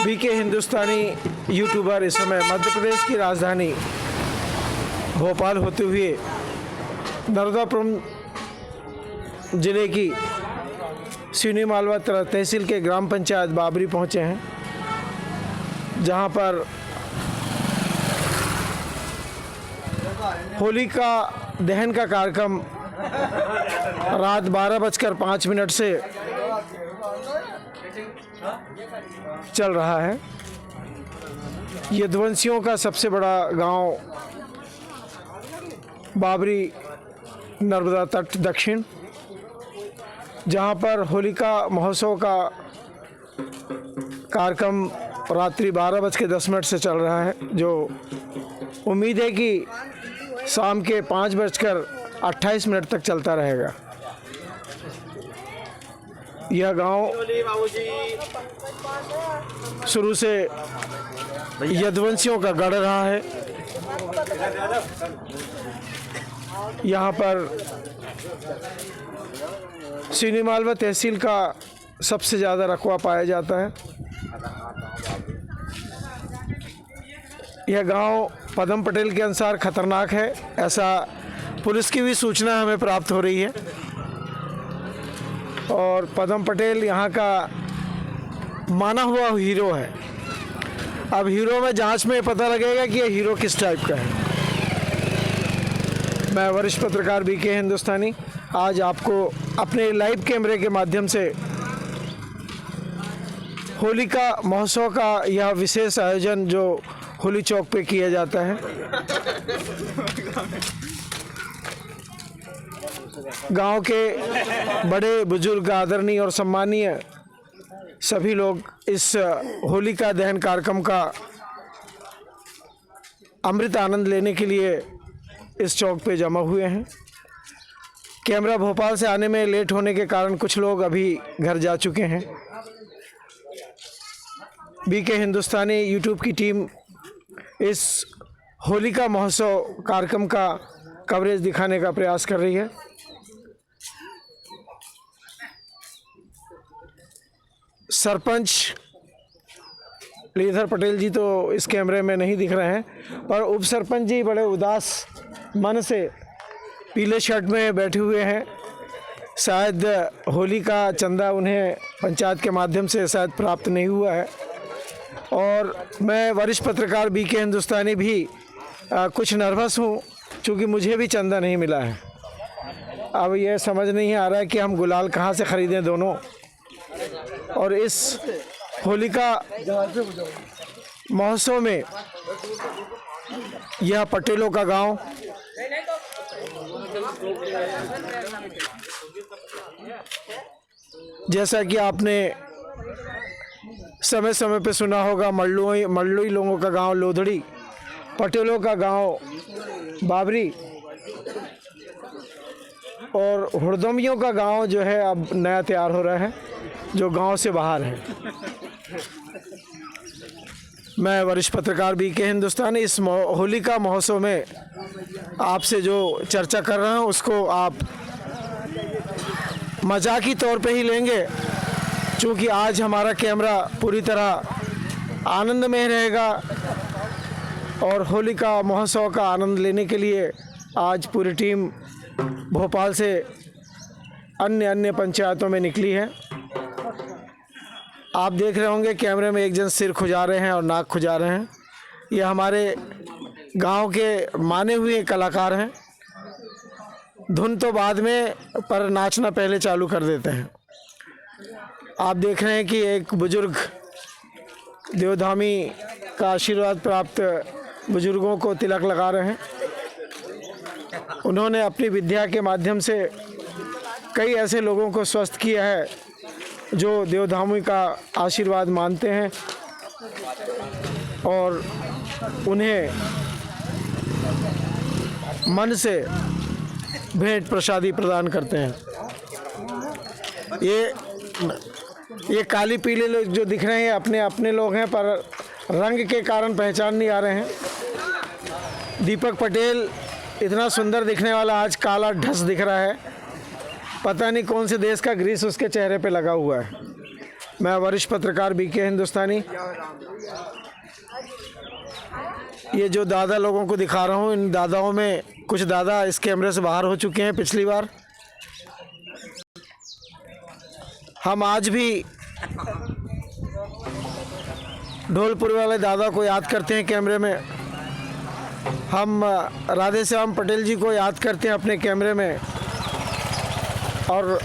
BK हिंदुस्तानी YouTuber इस समय मध्य प्रदेश की राजधानी भोपाल होते हुए नर्मदापुरम जिले की सिवनी मालवा तहसील के ग्राम पंचायत बाबरी पहुंचे हैं, जहां पर होली का दहन का कार्यक्रम रात 12:05 से चल रहा है। यदुवंशियों का सबसे बड़ा गांव बाबरी नर्मदा तट दक्षिण, जहां पर होलिका महोत्सव का कार्यक्रम रात्रि 12:10 से चल रहा है, जो उम्मीद है कि शाम के 5:28 तक चलता रहेगा। यह गांव शुरू से यदुवंशियों का गढ़ रहा है। यहाँ पर सिवनी मालवा तहसील का सबसे ज़्यादा रकबा पाया जाता है। यह गांव पदम पटेल के अनुसार खतरनाक है, ऐसा पुलिस की भी सूचना हमें प्राप्त हो रही है। और पदम पटेल यहाँ का माना हुआ हीरो है। अब हीरो में जांच में पता लगेगा कि यह हीरो किस टाइप का है। मैं वरिष्ठ पत्रकार बीके हिंदुस्तानी आज आपको अपने लाइव कैमरे के माध्यम से होलिका महोत्सव का यह विशेष आयोजन जो होली चौक पे किया जाता है, गांव के बड़े बुजुर्ग, आदरणीय और सम्मानीय सभी लोग इस होलिका दहन कार्यक्रम का अमृत आनंद लेने के लिए इस चौक पे जमा हुए हैं। कैमरा भोपाल से आने में लेट होने के कारण कुछ लोग अभी घर जा चुके हैं। बीके हिंदुस्तानी यूट्यूब की टीम इस होलिका महोत्सव कार्यक्रम का कवरेज दिखाने का प्रयास कर रही है। सरपंच श्रीधर पटेल जी तो इस कैमरे में नहीं दिख रहे हैं, पर उप सरपंच जी बड़े उदास मन से पीले शर्ट में बैठे हुए हैं। शायद होली का चंदा उन्हें पंचायत के माध्यम से शायद प्राप्त नहीं हुआ है। और मैं वरिष्ठ पत्रकार बीके हिंदुस्तानी भी कुछ नर्वस हूँ, क्योंकि मुझे भी चंदा नहीं मिला है। अब यह समझ नहीं आ रहा है कि हम गुलाल कहाँ से ख़रीदें दोनों। और इस होलिका महोत्सव में यह पटेलों का गांव, जैसा कि आपने समय समय पे सुना होगा, मल्लुई लोगों का गांव लोधड़ी, पटेलों का गांव बाबरी और हुड़दमियों का गांव जो है अब नया तैयार हो रहा है, जो गांव से बाहर है। मैं वरिष्ठ पत्रकार बीके हिंदुस्तानी इस होलिका महोत्सव में आपसे जो चर्चा कर रहा हूं उसको आप मजाकी तौर पे ही लेंगे, क्योंकि आज हमारा कैमरा पूरी तरह आनंद में रहेगा। और होलिका महोत्सव का आनंद लेने के लिए आज पूरी टीम भोपाल से अन्य पंचायतों में निकली है। आप देख रहे होंगे कैमरे में एक जन सिर खुजा रहे हैं और नाक खुजा रहे हैं। ये हमारे गांव के माने हुए कलाकार हैं। धुन तो बाद में, पर नाचना पहले चालू कर देते हैं। आप देख रहे हैं कि एक बुजुर्ग देवधामी का आशीर्वाद प्राप्त बुजुर्गों को तिलक लगा रहे हैं। उन्होंने अपनी विद्या के माध्यम से कई ऐसे लोगों को स्वस्थ किया है जो देवधामी का आशीर्वाद मानते हैं और उन्हें मन से भेंट प्रसादी प्रदान करते हैं। ये काली पीले लोग जो दिख रहे हैं अपने अपने लोग हैं, पर रंग के कारण पहचान नहीं आ रहे हैं। दीपक पटेल इतना सुंदर दिखने वाला आज काला ढस दिख रहा है। पता नहीं कौन से देश का ग्रीस उसके चेहरे पे लगा हुआ है। मैं वरिष्ठ पत्रकार बीके हिंदुस्तानी। ये जो दादा लोगों को दिखा रहा हूँ, इन दादाओं में कुछ दादा इस कैमरे से बाहर हो चुके हैं पिछली बार। हम आज भी ढोलपुर वाले दादा को याद करते हैं कैमरे में। हम राधे श्याम पटेल जी को याद करते हैं अपने कैमरे में। और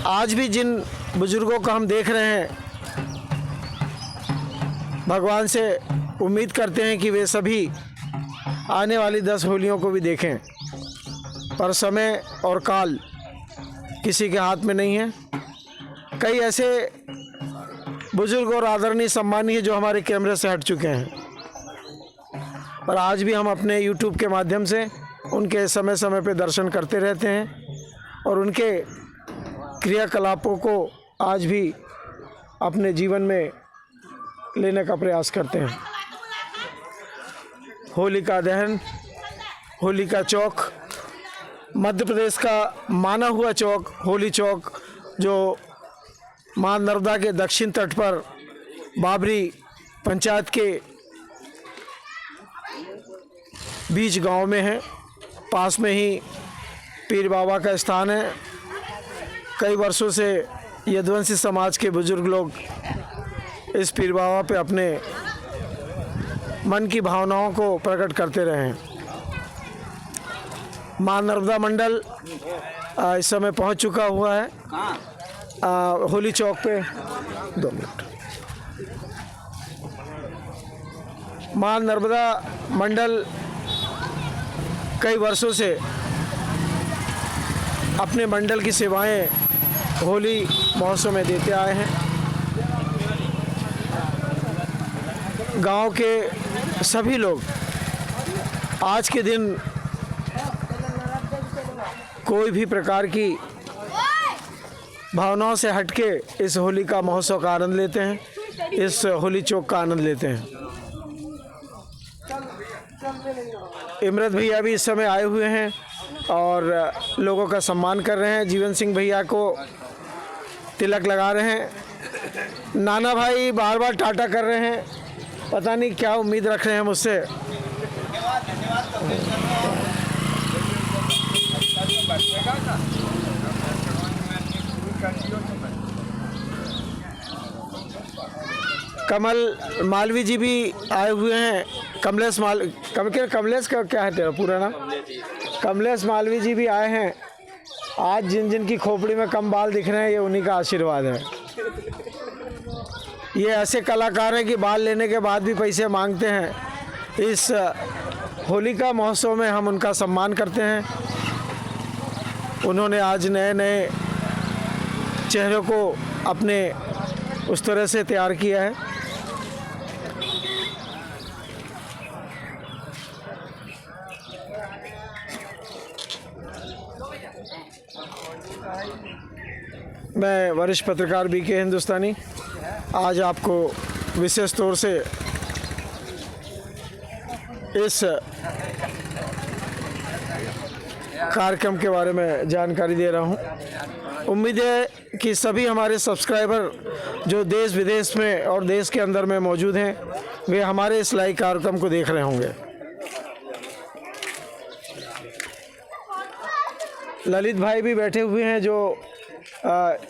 आज भी जिन बुजुर्गों को हम देख रहे हैं, भगवान से उम्मीद करते हैं कि वे सभी आने वाली 10 होलियों को भी देखें, पर समय और काल किसी के हाथ में नहीं है। कई ऐसे बुजुर्ग और आदरणीय सम्मानीय जो हमारे कैमरे से हट चुके हैं, पर आज भी हम अपने YouTube के माध्यम से उनके समय समय पे दर्शन करते रहते हैं और उनके क्रियाकलापों को आज भी अपने जीवन में लेने का प्रयास करते हैं। होलिका दहन, होलिका चौक, मध्य प्रदेश का माना हुआ चौक, होली चौक, जो मां नर्मदा के दक्षिण तट पर बाबरी पंचायत के बीच गांव में है। पास में ही पीर बाबा का स्थान है। कई वर्षों से यदुवंशी समाज के बुजुर्ग लोग इस पीर बाबा पे अपने मन की भावनाओं को प्रकट करते रहे हैं। मां नर्मदा मंडल इस समय पहुंच चुका हुआ है होली चौक पे। 2 मिनट। मां नर्मदा मंडल कई वर्षों से अपने मंडल की सेवाएं होली महोत्सव में देते आए हैं। गांव के सभी लोग आज के दिन कोई भी प्रकार की भावनाओं से हटके इस होली का महोत्सव का आनंद लेते हैं, इस होली चौक का आनंद लेते हैं। इमरत भैया भी इस समय आए हुए हैं और लोगों का सम्मान कर रहे हैं। जीवन सिंह भैया को तिलक लगा रहे हैं। नाना भाई बार बार टाटा कर रहे हैं, पता नहीं क्या उम्मीद रख रहे हैं मुझसे। कमल मालवी जी भी आए हुए हैं। कमलेश का क्या है तेरा पूरा नाम? कमलेश मालवी जी भी आए हैं। आज जिन जिन की खोपड़ी में कम बाल दिख रहे हैं, ये उन्हीं का आशीर्वाद है। ये ऐसे कलाकार हैं कि बाल लेने के बाद भी पैसे मांगते हैं। इस होलिका महोत्सव में हम उनका सम्मान करते हैं। उन्होंने आज नए नए चेहरों को अपने उस तरह से तैयार किया है। मैं वरिष्ठ पत्रकार बीके हिंदुस्तानी आज आपको विशेष तौर से इस कार्यक्रम के बारे में जानकारी दे रहा हूं। उम्मीद है कि सभी हमारे सब्सक्राइबर जो देश विदेश में और देश के अंदर में मौजूद हैं, वे हमारे इस लाइव कार्यक्रम को देख रहे होंगे। ललित भाई भी बैठे हुए हैं जो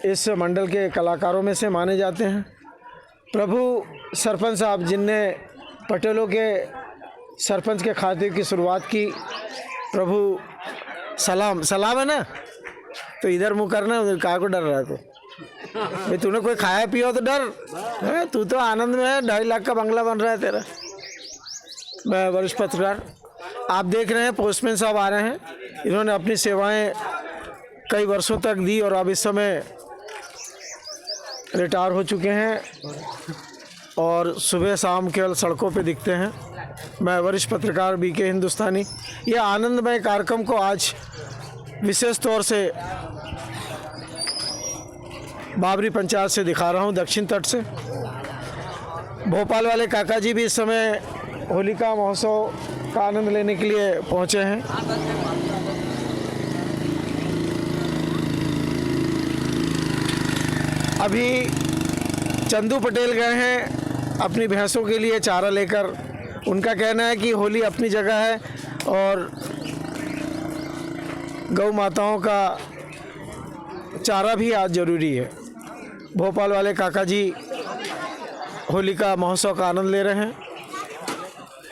इस मंडल के कलाकारों में से माने जाते हैं। प्रभु सरपंच साहब जिनने पटेलों के सरपंच के खाते की शुरुआत की, प्रभु सलाम सलाम है ना, तो इधर मुँह करना, उधर कहाँ को डर रहा है? तो भाई तूने कोई खाया पिया तो डर, तू तो आनंद में है। 2.5 लाख का बंगला बन रहा है तेरा। मैं वरिष्ठ पत्रकार, आप देख रहे हैं पोस्टमैन साहब आ रहे हैं। इन्होंने अपनी सेवाएं कई वर्षों तक दी और अब इस समय रिटायर हो चुके हैं और सुबह शाम केवल सड़कों पे दिखते हैं। मैं वरिष्ठ पत्रकार बीके हिंदुस्तानी ये आनंदमय कार्यक्रम को आज विशेष तौर से बाबरी पंचायत से दिखा रहा हूं, दक्षिण तट से। भोपाल वाले काका जी भी इस समय होलिका महोत्सव का आनंद लेने के लिए पहुंचे हैं। अभी चंदू पटेल गए हैं अपनी भैंसों के लिए चारा लेकर। उनका कहना है कि होली अपनी जगह है और गौ माताओं का चारा भी आज ज़रूरी है। भोपाल वाले काका जी होलिका महोत्सव का आनंद ले रहे हैं,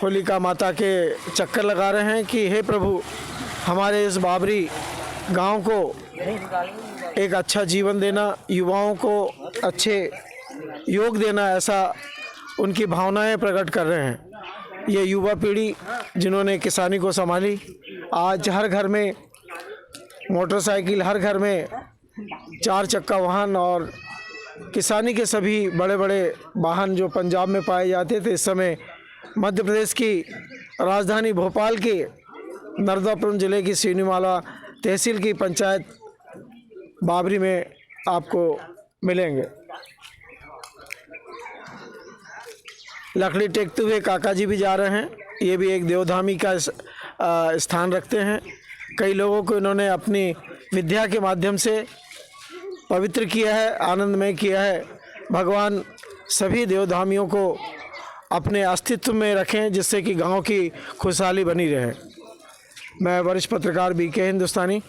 होलिका माता के चक्कर लगा रहे हैं कि हे प्रभु, हमारे इस बाबरी गांव को एक अच्छा जीवन देना, युवाओं को अच्छे योग देना, ऐसा उनकी भावनाएं प्रकट कर रहे हैं। ये युवा पीढ़ी जिन्होंने किसानी को संभाली, आज हर घर में मोटरसाइकिल, हर घर में 4 चक्का वाहन और किसानी के सभी बड़े बड़े वाहन जो पंजाब में पाए जाते थे, इस समय मध्य प्रदेश की राजधानी भोपाल के नर्मदापुरम ज़िले की सिवनीमाला तहसील की पंचायत बाबरी में आपको मिलेंगे। लकड़ी टेकते हुए काका जी भी जा रहे हैं। ये भी एक देवधामी का स्थान रखते हैं। कई लोगों को इन्होंने अपनी विद्या के माध्यम से पवित्र किया है, आनंदमय किया है। भगवान सभी देवधामियों को अपने अस्तित्व में रखें, जिससे कि गांव की खुशहाली बनी रहे। मैं वरिष्ठ पत्रकार बीके हिंदुस्तानी।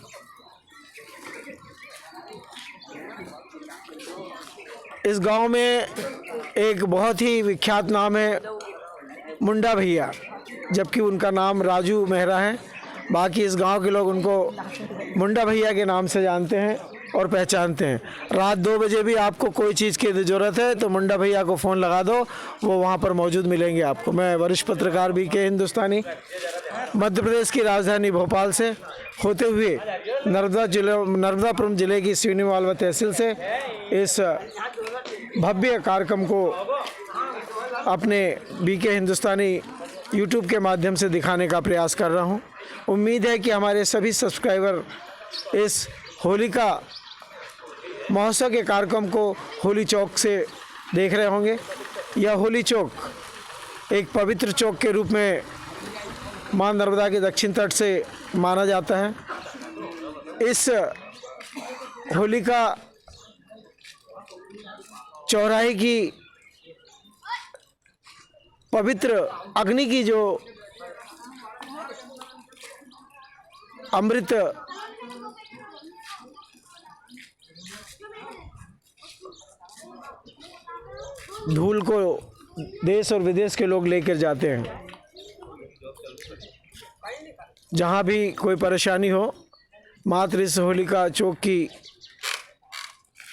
इस गांव में एक बहुत ही विख्यात नाम है मुंडा भैया, जबकि उनका नाम राजू मेहरा है। बाकी इस गांव के लोग उनको मुंडा भैया के नाम से जानते हैं और पहचानते हैं। रात 2 बजे भी आपको कोई चीज़ की ज़रूरत है तो मुंडा भैया को फ़ोन लगा दो, वो वहाँ पर मौजूद मिलेंगे आपको। मैं वरिष्ठ पत्रकार बीके हिंदुस्तानी, मध्य प्रदेश की राजधानी भोपाल से होते हुए नर्मदापुरम ज़िले की सिवनीमाला तहसील से इस भव्य कार्यक्रम को अपने बीके हिंदुस्तानी यूट्यूब के माध्यम से दिखाने का प्रयास कर रहा हूं। उम्मीद है कि हमारे सभी सब्सक्राइबर इस होलिका महोत्सव के कार्यक्रम को होली चौक से देख रहे होंगे। यह होली चौक एक पवित्र चौक के रूप में मां नर्मदा के दक्षिण तट से माना जाता है। इस होलिका चौराहे की पवित्र अग्नि की जो अमृत धूल को देश और विदेश के लोग लेकर जाते हैं। जहाँ भी कोई परेशानी हो, मात्र इस होलिका चौक की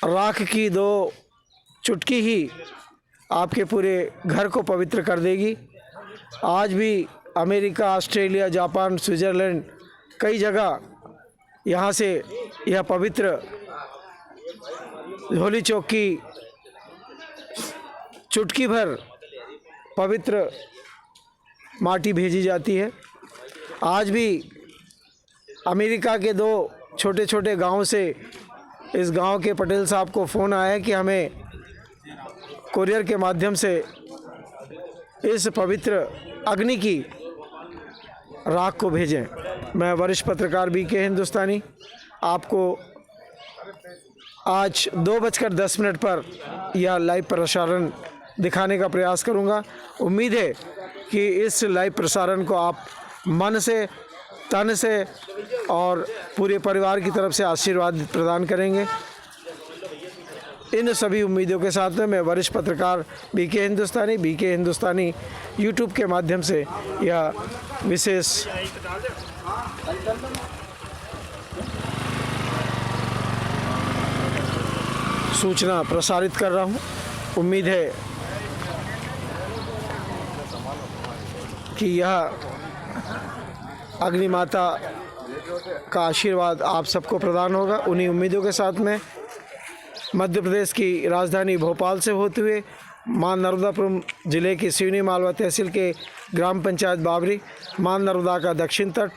राख की 2 चुटकी ही आपके पूरे घर को पवित्र कर देगी। आज भी अमेरिका, ऑस्ट्रेलिया, जापान, स्विट्ज़रलैंड कई जगह यहाँ से यह पवित्र होली चौक की चुटकी भर पवित्र माटी भेजी जाती है। आज भी अमेरिका के 2 छोटे छोटे गांव से इस गांव के पटेल साहब को फ़ोन आया कि हमें कुरियर के माध्यम से इस पवित्र अग्नि की राख को भेजें। मैं वरिष्ठ पत्रकार बीके हिंदुस्तानी आपको आज 2:10 पर यह लाइव प्रसारण दिखाने का प्रयास करूंगा। उम्मीद है कि इस लाइव प्रसारण को आप मन से, तन से और पूरे परिवार की तरफ से आशीर्वाद प्रदान करेंगे। इन सभी उम्मीदों के साथ में मैं वरिष्ठ पत्रकार बीके हिंदुस्तानी यूट्यूब के माध्यम से यह विशेष सूचना प्रसारित कर रहा हूं। उम्मीद है कि यह अग्नि माता का आशीर्वाद आप सबको प्रदान होगा। उन्हीं उम्मीदों के साथ में मध्य प्रदेश की राजधानी भोपाल से होते हुए मां नर्मदापुरम ज़िले की सिवनीमाला तहसील के ग्राम पंचायत बाबरी, मां नर्मदा का दक्षिण तट,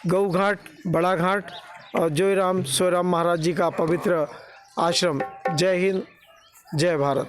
गऊ घाट, बड़ा घाट और जोईराम सोईराम महाराज जी का पवित्र आश्रम। जय हिंद, जय भारत।